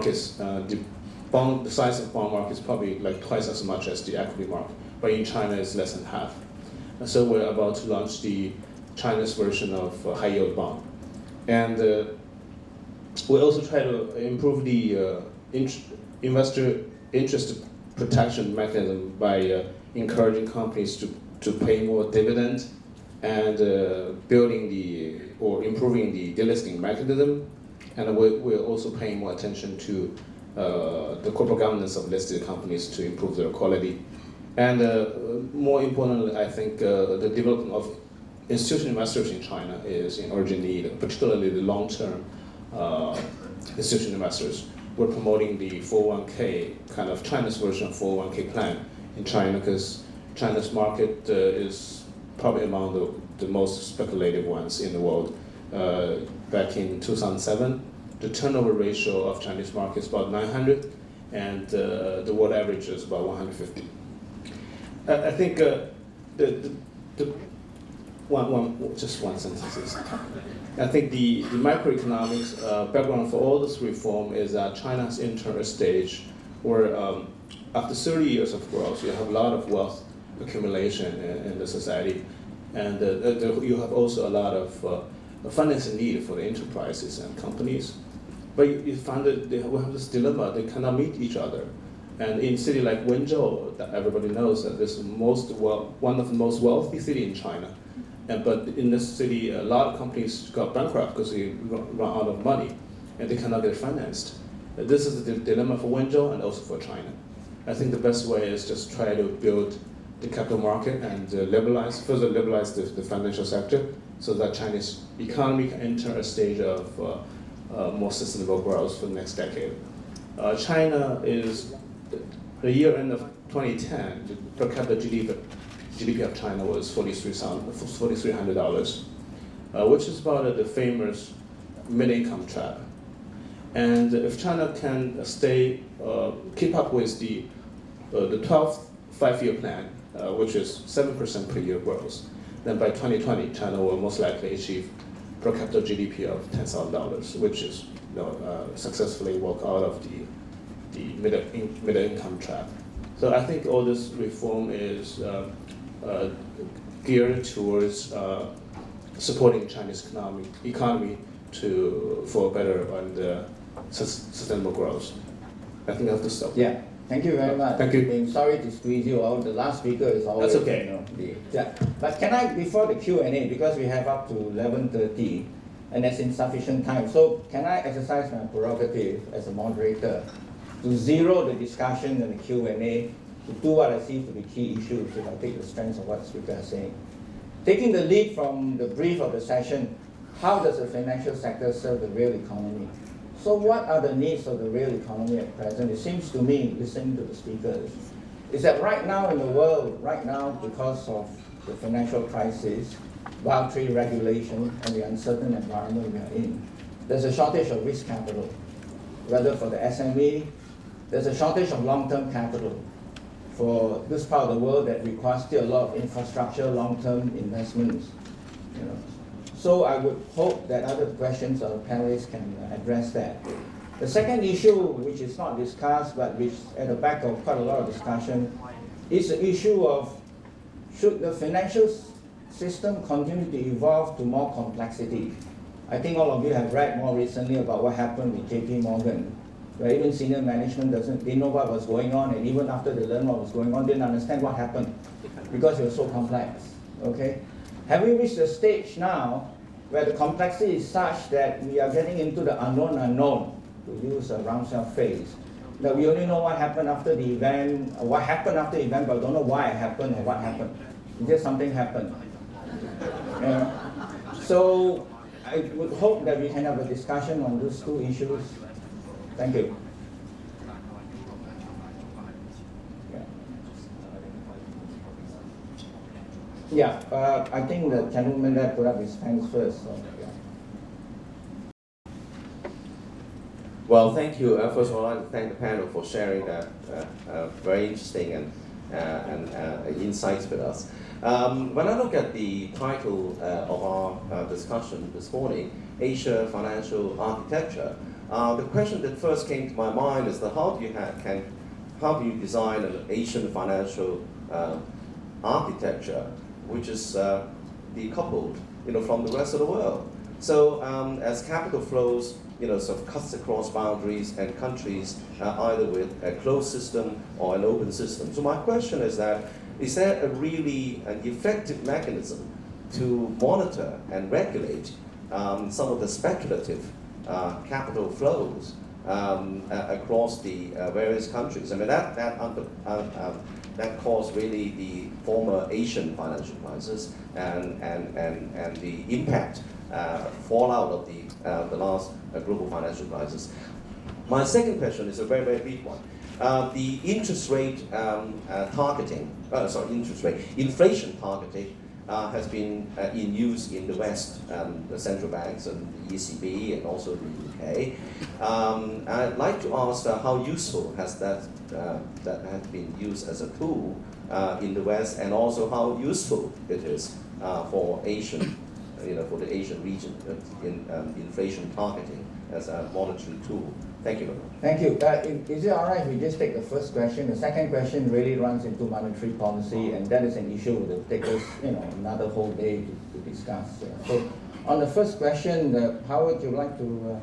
markets, the size of bond market is probably like twice as much as the equity market, but in China it's less than half. And so we're about to launch the China's version of high yield bond. And we also try to improve the investor interest protection mechanism by encouraging companies to pay more dividend and improving the delisting mechanism. And we're also paying more attention to the corporate governance of listed companies to improve their quality. And more importantly, I think the development of institutional investors in China is in urgent need, particularly the long-term institutional investors. We're promoting the 401k, kind of China's version of 401k plan in China, because China's market is probably among the most speculative ones in the world. Back in 2007, the turnover ratio of Chinese market is about 900, and the world average is about 150. I think just one sentence. I think the macroeconomics background for all this reform is that China has entered a stage where after 30 years of growth, you have a lot of wealth accumulation in the society, and you have also a lot of financing need for the enterprises and companies. But you find that we have this dilemma, they cannot meet each other. And in a city like Wenzhou, that everybody knows that this is one of the most wealthy city in China. But in this city, a lot of companies got bankrupt because they run out of money and they cannot get financed. This is the dilemma for Wenzhou and also for China. I think the best way is just try to build the capital market and further liberalize the financial sector so that Chinese economy can enter a stage of more sustainable growth for the next decade. China is, the year end of 2010, the per capita GDP of China was $4,300, which is about the famous mid-income trap. And if China can keep up with the 12th five-year plan, which is 7% per year growth, then by 2020, China will most likely achieve per capita GDP of $10,000, which is successfully walk out of the middle-income trap. So I think all this reform is geared towards supporting Chinese economy for better and sustainable growth. I think I have to stop. Yeah. Thank you very much. Thank you. I'm sorry to squeeze you out. The last speaker is always. That's okay. Yeah. But can I, before the Q&A, because we have up to 11:30, and that's insufficient time. So can I exercise my prerogative as a moderator to zero the discussion and the Q&A to do what I see to be key issues if I take the strengths of what the speaker is saying. Taking the lead from the brief of the session, how does the financial sector serve the real economy? So what are the needs of the real economy at present? It seems to me, listening to the speakers, is that right now in the world, because of the financial crisis, voluntary regulation, and the uncertain environment we are in, there's a shortage of risk capital, whether for the SME, there's a shortage of long-term capital for this part of the world that requires still a lot of infrastructure, long-term investments. So I would hope that other questions of the panelists can address that. The second issue, which is not discussed, but which is at the back of quite a lot of discussion, is the issue of should the financial system continue to evolve to more complexity. I think all of you have read more recently about what happened with JP Morgan, where even senior management didn't know what was going on, and even after they learned what was going on, didn't understand what happened because it was so complex. Okay? Have we reached a stage now where the complexity is such that we are getting into the unknown, to use a Ramsell phrase, that we only know what happened after the event, or what happened after the event, but don't know why it happened or what happened. Just something happened. So I would hope that we can have a discussion on those two issues. Thank you. Yeah, I think the gentleman that put up his hands first. So, yeah. Well, thank you. First of all, I'd like to thank the panel for sharing that very interesting and insights with us. When I look at the title of our discussion this morning, Asia Financial Architecture, The question that first came to my mind is that how do you design an Asian financial architecture which is decoupled, from the rest of the world? So as capital flows, sort of cuts across boundaries and countries, either with a closed system or an open system. So my question is that, is there an effective mechanism to monitor and regulate some of the speculative capital flows across the various countries? I mean, that caused really the former Asian financial crisis and the impact fallout of the last global financial crisis. My second question is a very, very big one. The interest rate inflation targeting has been in use in the West, the central banks and the ECB and also the UK. I'd like to ask how useful has that has been used as a tool in the West, and also how useful it is for Asian, for the Asian region in inflation targeting as a monetary tool. Thank you very much. Thank you. Is it all right if we just take the first question? The second question really runs into monetary policy, and that is an issue that will take us, another whole day to discuss. So, on the first question, Howard, would you like to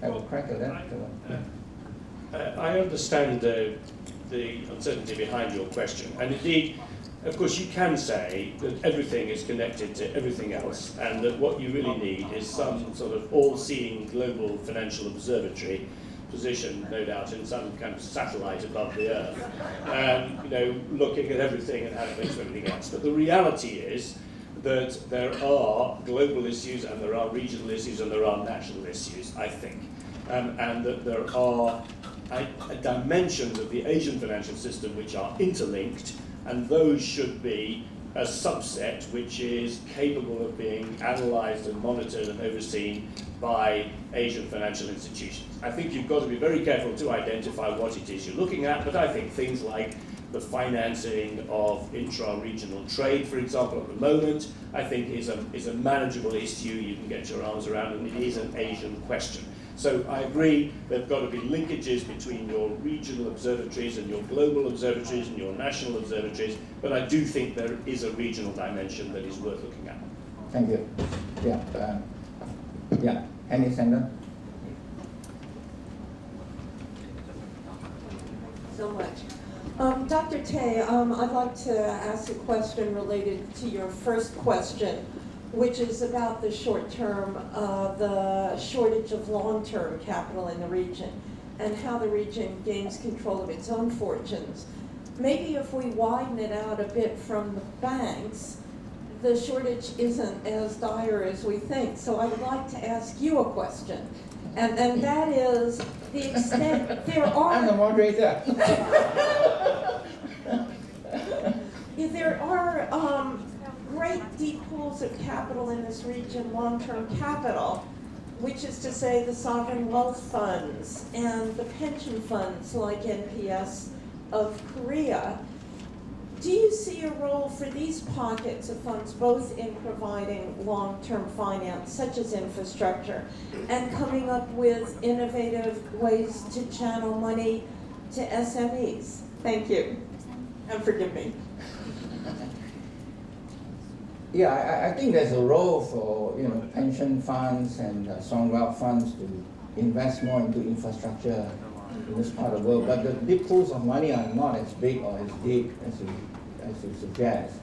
have a crack at that? I understand the uncertainty behind your question, and indeed, of course, you can say that everything is connected to everything else, and that what you really need is some sort of all-seeing global financial observatory positioned, no doubt, in some kind of satellite above the Earth, looking at everything and how it makes everything else. But the reality is that there are global issues, and there are regional issues, and there are national issues, I think, and that there are dimensions of the Asian financial system which are interlinked, and those should be a subset which is capable of being analysed and monitored and overseen by Asian financial institutions. I think you've got to be very careful to identify what it is you're looking at, but I think things like the financing of intra-regional trade, for example, at the moment, I think is a manageable issue you can get your arms around, and it is an Asian question. So I agree there have got to be linkages between your regional observatories and your global observatories and your national observatories, but I do think there is a regional dimension that is worth looking at. Thank you. Annie Sander. So much. Dr. Teh, I'd like to ask a question related to your first question, which is about the short-term, the shortage of long-term capital in the region and how the region gains control of its own fortunes. Maybe if we widen it out a bit from the banks, the shortage isn't as dire as we think. So I would like to ask you a question, and that is the extent there are... I'm the moderator. There are great deep pools of capital in this region, long-term capital, which is to say the sovereign wealth funds and the pension funds like NPS of Korea. Do you see a role for these pockets of funds both in providing long-term finance, such as infrastructure, and coming up with innovative ways to channel money to SMEs? Thank you, and forgive me. Yeah, I think there's a role for pension funds and sovereign wealth funds to invest more into infrastructure in this part of the world. But the deep pools of money are not as big or as deep as you suggest.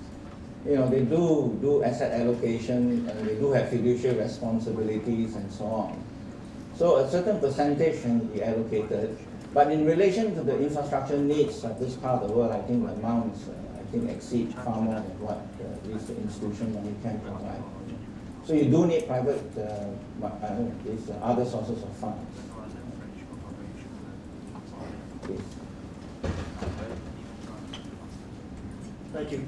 They do asset allocation, and they do have fiduciary responsibilities and so on. So a certain percentage can be allocated. But in relation to the infrastructure needs of this part of the world, I think the amounts exceed far more than what at least the institution money can provide. So you do need private, these other sources of funds. Please. Thank you.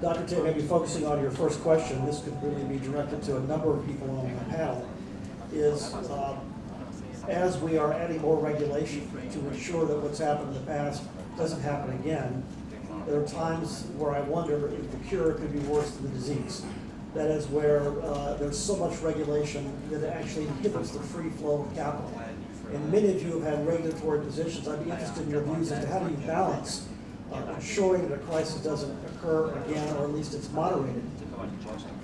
Dr. Teh, maybe focusing on your first question, this could really be directed to a number of people on the panel, is as we are adding more regulation to ensure that what's happened in the past doesn't happen again, there are times where I wonder if the cure could be worse than the disease. That is where there's so much regulation that it actually inhibits the free flow of capital. And many of you have had regulatory positions. I'd be interested in your views as to how do you balance ensuring that a crisis doesn't occur again, or at least it's moderated,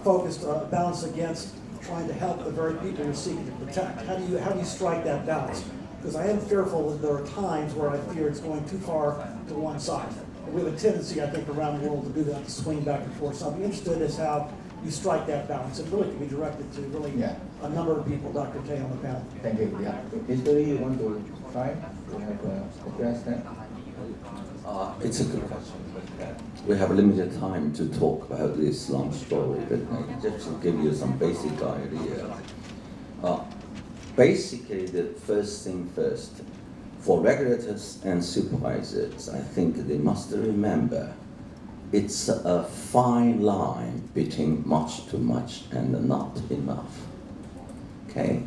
focused balance against trying to help the very people you're seeking to protect. How do you strike that balance? Because I am fearful that there are times where I fear it's going too far to one side. And we have a tendency, I think, around the world to do that, to swing back and forth. So I'd be interested as how you strike that balance. It really can be directed to really a number of people, Dr. Teh, on the panel. Thank you. Yeah. Mr. Lee, you want to try to have address that? It's a good question. We have limited time to talk about this long story, but just to give you some basic idea. Basically, the first thing first, for regulators and supervisors, I think they must remember it's a fine line between much too much and not enough. Okay?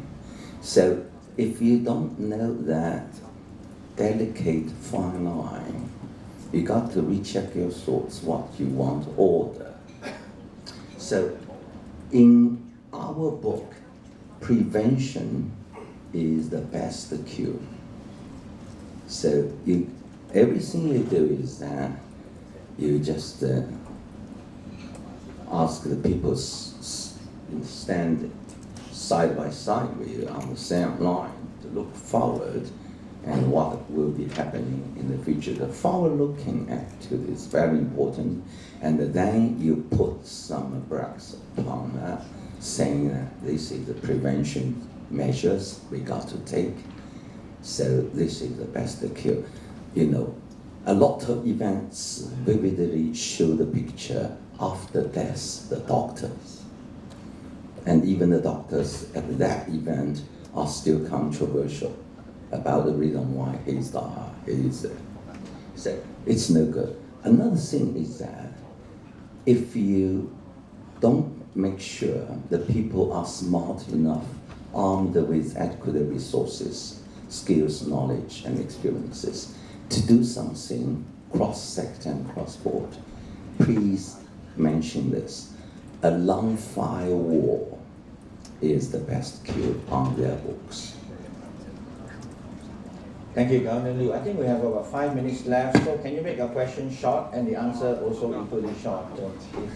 So if you don't know that delicate fine line, you got to recheck your thoughts, what you want order. So in our book, prevention is the best cure. So everything you do is that you just ask the people stand side by side with you on the same line to look forward and what will be happening in the future. The forward-looking attitude is very important, and then you put some brakes upon that, saying that this is the prevention measures we got to take. So this is the best cure. You know, a lot of events vividly show the picture after death, the doctors. And even the doctors at that event are still controversial about the reason why he's there. So it's no good. Another thing is that if you don't make sure the people are smart enough, armed with adequate resources, skills, knowledge, and experiences to do something cross-sector and cross-board, please mention this. A long-fire war is the best cure on their books. Thank you, Governor Liu. I think we have about 5 minutes left, so can you make your question short and the answer also equally short, please?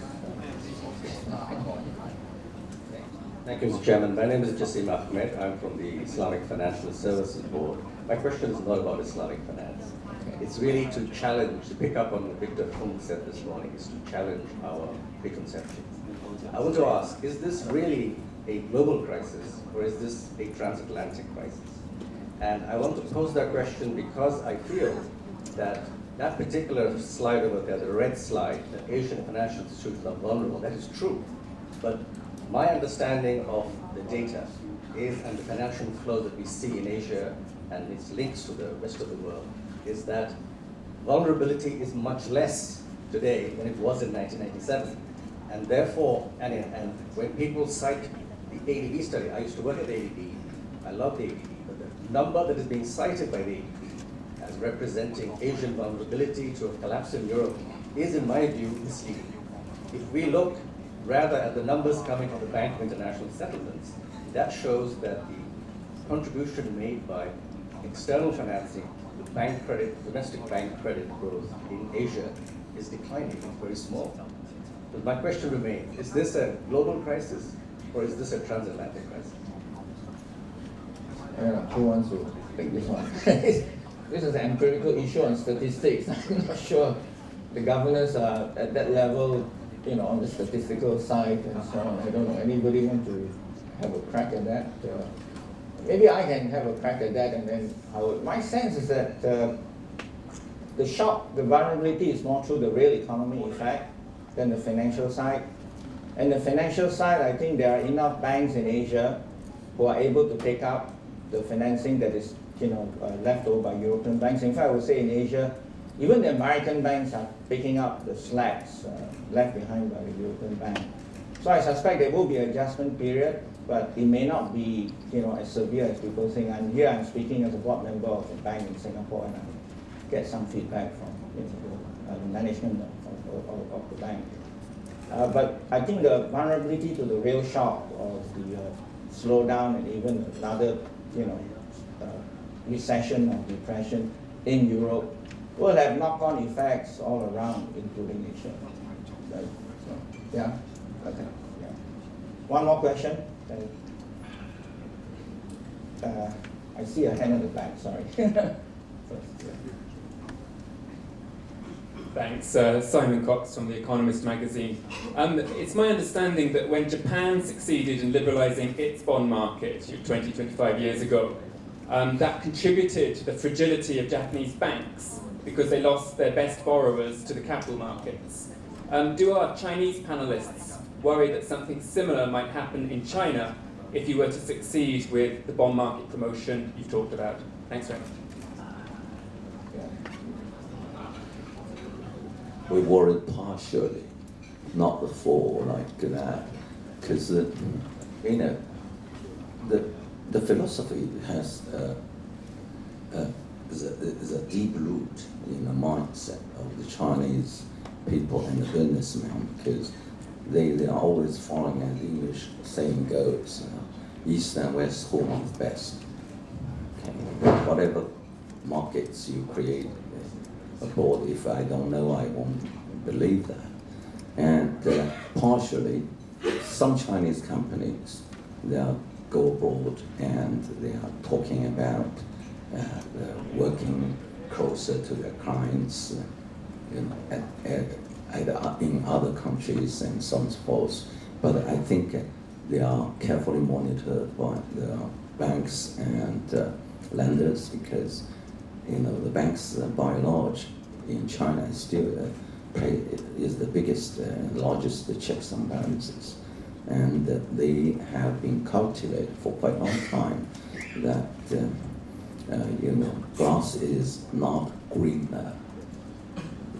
Thank you, Mr. Chairman. My name is Jassim Ahmed. I'm from the Islamic Financial Services Board. My question is not about Islamic finance. It's really to challenge, to pick up on what Victor Fung said this morning, is to challenge our preconceptions. I want to ask, is this really a global crisis, or is this a transatlantic crisis? And I want to pose that question because I feel that that particular slide over there, the red slide, that Asian financial institutions are vulnerable, that is true. But my understanding of the data is, and the financial flow that we see in Asia and its links to the rest of the world, is that vulnerability is much less today than it was in 1997. And therefore, and when people cite the ADB study, I used to work at the ADB, I love the ADB, but the number that is being cited by the ADB as representing Asian vulnerability to a collapse in Europe is, in my view, misleading. If we look rather at the numbers coming from the Bank of International Settlements, that shows that the contribution made by external financing, the bank credit, domestic bank credit growth in Asia is declining, it's very small. But my question remains, is this a global crisis or is this a transatlantic crisis? Who wants to take this one? This is an empirical issue on statistics. I'm not sure the governors are at that level, you know, on the statistical side and so on. I don't know. Anybody want to have a crack at that? Maybe I can have a crack at that, and then my sense is that the shock, the vulnerability is more through the real economy effect than the financial side. And the financial side, I think there are enough banks in Asia who are able to take up the financing that is, you know, left over by European banks. In fact, I would say in Asia, even the American banks are picking up the slacks left behind by the European bank. So I suspect there will be an adjustment period, but it may not be, you know, as severe as people think. And here I'm speaking as a board member of a bank in Singapore, and I get some feedback from, you know, the management of the bank. But I think the vulnerability to the real shock of the slowdown and even another, recession or depression in Europe will have knock-on effects all around, including Asia. Right? So, yeah. Okay. Yeah. One more question. I see a hand in the back. Sorry. Thanks. Simon Cox from the Economist magazine. It's my understanding that when Japan succeeded in liberalizing its bond market 20, 25 years ago, that contributed to the fragility of Japanese banks because they lost their best borrowers to the capital markets. Do our Chinese panelists worry that something similar might happen in China if you were to succeed with the bond market promotion you've talked about? Thanks very much. We worried partially, not the full like that, because the philosophy has is a deep root in the mindset of the Chinese people and the businessmen, because they are always following, as the English saying goes, East and West, who wants best. Okay. Whatever markets you create abroad, if I don't know, I won't believe that. And partially, some Chinese companies, they are go abroad and they are talking about working closer to their clients, either in other countries and so on and so forth. But I think they are carefully monitored by the banks and lenders, because the banks by and large in China still is the biggest, largest checks and balances, and they have been cultivated for quite a long time that grass is not greener.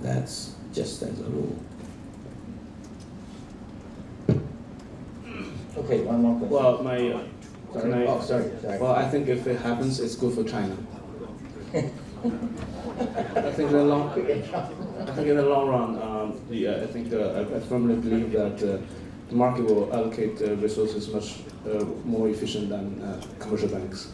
That's just as a rule. Okay, one more question. Well, sorry. Well, I think if it happens, it's good for China. I think in the long run, I firmly believe that the market will allocate resources much more efficient than commercial banks.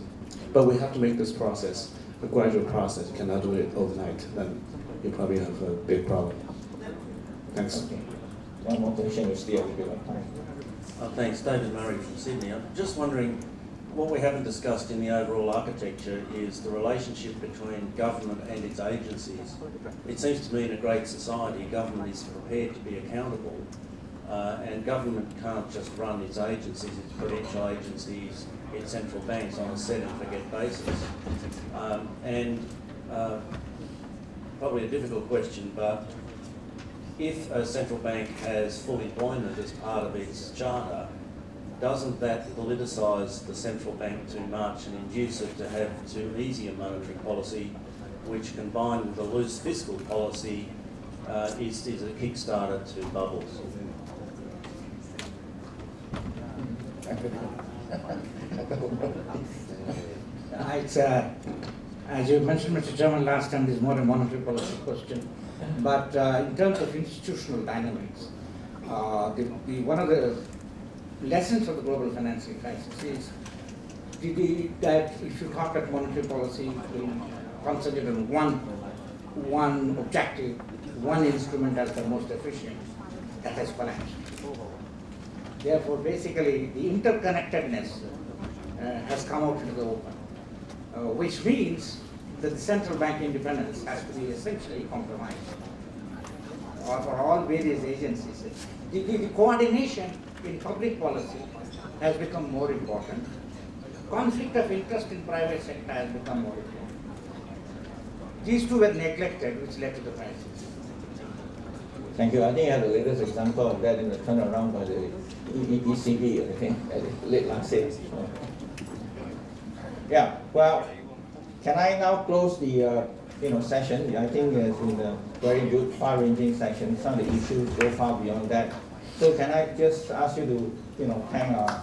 But we have to make this process a gradual process. You cannot do it overnight. Then you probably have a big problem. Thanks. Okay. One more question. We still have a bit of time. Thanks, David Murray from Sydney. I'm just wondering, what we haven't discussed in the overall architecture is the relationship between government and its agencies. It seems to me in a great society, government is prepared to be accountable, and government can't just run its agencies, its prudential agencies, its central banks on a set and forget basis. Probably a difficult question, but if a central bank has full employment as part of its charter, doesn't that politicise the central bank too much and induce it to have too easy a monetary policy, which combined with a loose fiscal policy is a kickstarter to bubbles? As you mentioned, Mr. Chairman, last time, this is more a monetary policy question. But in terms of institutional dynamics, one of the lessons of the global financial crisis is that if you talk about monetary policy, we concentrate on one objective, one instrument as the most efficient, that has collapsed. Therefore, basically, the interconnectedness has come out into the open, which means that the central bank independence has to be essentially compromised for all various agencies. The coordination in public policy has become more important. Conflict of interest in private sector has become more important. These two were neglected, which led to the crisis. Thank you. I think I have the latest example of that in the turnaround by the ECB, I think, late last year. Yeah, well, can I now close the session? I think it's been a very good, far-ranging session. Some of the issues go far beyond that. So can I just ask you to, thank our